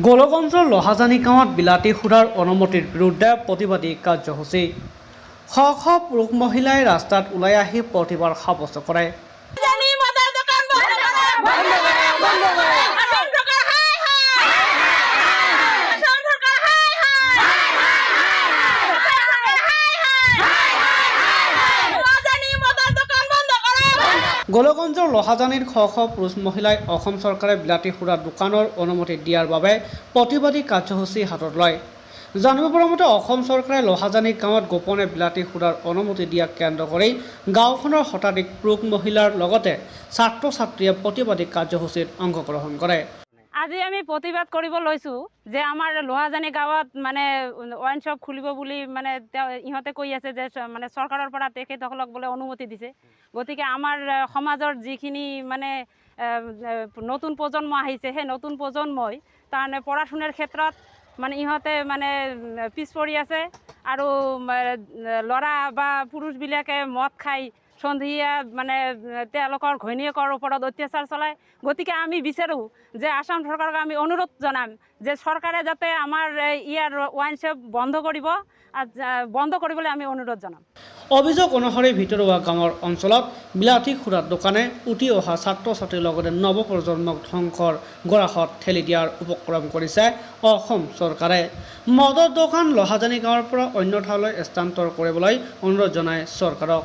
গোলগঞ্জৰ লহাজানি গাঁৱত বিলাতী সুৰাৰ অনুমতিৰ বিৰুদ্ধে প্ৰতিবাদী কাৰ্যসূচী। শ শ পুৰুষ মহিলাই ৰাস্তাত ওলাই আহি প্ৰতিবাদ সাব্যস্ত কৰে। গোলগঞ্জৰ লহাজানিৰ শ শ পুৰুষ মহিলাই অসম চৰকাৰে বিলাতী সুৰা দোকানৰ অনুমতি দিয়াৰ বাবে প্ৰতিবাদী কাৰ্যসূচী হাতত লয়। জানিব পৰা মতে অসম চৰকাৰে লহাজানি গাঁৱত গোপনে বিলাতী সুৰাৰ অনুমতি দিয়াক কেন্দ্ৰ কৰি গাঁওখনৰ শতাধিক পুৰুষ মহিলাৰ লগতে ছাত্ৰ ছাত্ৰীয়ে প্ৰতিবাদী কাৰ্যসূচীত অংশগ্ৰহণ কৰে। আজি আমি প্ৰতিবাদ কৰিব লৈছোঁ যে আমাৰ লহাজানি গাঁৱত মানে ৱাইন শ্বপ খুলিব বুলি মানে ইহঁতে কৈ আছে যে মানে চৰকাৰৰ পৰা তেখেতসকলক বোলে অনুমতি দিছে। গতিকে আমাৰ সমাজৰ যিখিনি মানে নতুন প্ৰজন্ম আহিছে সেই নতুন প্ৰজন্মই তাৰমানে পঢ়া শুনাৰ ক্ষেত্ৰত মানে ইহঁতে মানে পিছ পৰি আছে আৰু ল'ৰা বা পুৰুষবিলাকে মদ খাই সন্ধিয়া মানে তেওঁলোকৰ ঘৈণীয়েকৰ ওপৰত অত্যাচাৰ চলায়। গতিকে আমি বিচাৰোঁ যে আসাম চৰকাৰক আমি অনুৰোধ জনাম যে চৰকাৰে যাতে আমাৰ ইয়াৰ ৱাইন শ্বপ বন্ধ কৰিবলৈ আমি অনুৰোধ জনাম। অভিযোগ অনুসৰি ভিতৰুৱা গাঁৱৰ অঞ্চলত বিলাতী সুৰাৰ দোকানে উঠি অহা ছাত্ৰ ছাত্ৰীৰ লগতে নৱপ্ৰজন্মক ধ্বংসৰ গৰাহত ঠেলি দিয়াৰ উপক্ৰম কৰিছে অসম চৰকাৰে। মদৰ দোকান লহাজানি গাঁৱৰ পৰা অন্য ঠাইলৈ স্থানান্তৰ কৰিবলৈ অনুৰোধ জনায় চৰকাৰক।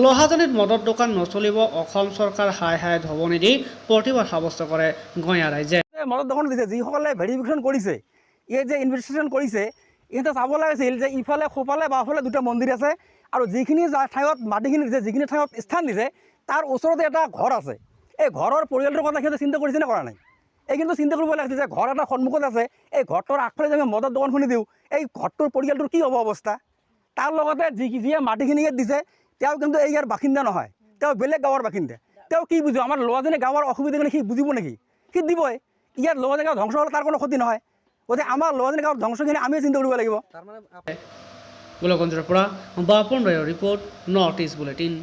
লহাজানিত মদৰ দোকান নচলিব, অসম চৰকাৰ হাই হাই ধবনি দি প্ৰতিবাদ সাব্যস্ত কৰে গঞা ৰাইজে। মদৰ দোকান দিছে, যিসকলে ভেৰিফিকেশ্যন কৰিছে, এই যে ইনভেষ্টিগেশ্যন কৰিছে, ইহঁতে চাব লাগিছিল যে ইফালে সোঁফালে বাওঁফালে দুটা মন্দিৰ আছে আৰু যিখিনি ঠাইত মাটিখিনি দিছে, যিখিনি ঠাইত স্থান দিছে তাৰ ওচৰতে এটা ঘৰ আছে। এই ঘৰৰ পৰিয়ালটোৰ কথা সিহঁতে চিন্তা কৰিছে নে কৰা নাই? এই কিন্তু চিন্তা কৰিব লাগিছিল যে ঘৰ এটা সন্মুখত আছে, এই ঘৰটোৰ আগফালে যে আমি মদৰ দোকান খুলি দিওঁ, এই ঘৰটোৰ পৰিয়ালটোৰ কি হ'ব অৱস্থা? তাৰ লগতে যিয়ে মাটিখিনি ইয়াত দিছে তেওঁ কিন্তু এই ইয়াৰ বাসিন্দা নহয়, তেওঁ বেলেগ গাঁৱৰ বাসিন্দা। তেওঁ কি বুজিব? আমাৰ লহাজানি গাঁৱৰ অসুবিধাখিনি সি বুজিব নেকি? সি দিবই। ইয়াত লহাজানি গাঁও ধ্বংস হ'লে তাৰ কোনো ক্ষতি নহয়। গতিকে আমাৰ লহাজানি গাঁৱৰ ধ্বংসখিনি আমিয়ে চিন্তা কৰিব লাগিব। গোলগঞ্জৰ পৰা বাপন ৰায়ৰ ৰিপৰ্ট, নৰ্থ ইষ্ট বুলেটিন।